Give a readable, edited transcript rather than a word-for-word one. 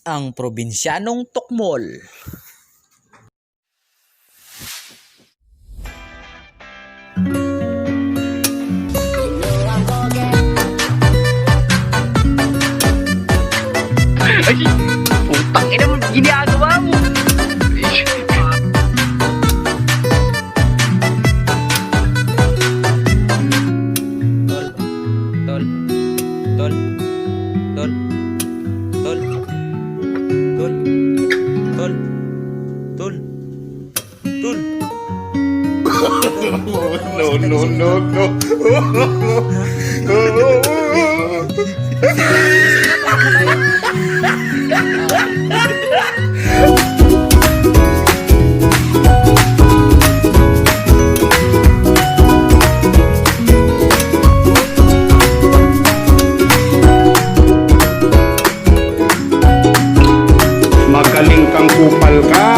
ang probinsyanong tukmol. Ay, putang ina mo, ginagawa mo. Tol, tol, tol, tol, tol, tol, tol, tol, tol. Magaling kang kupal ka.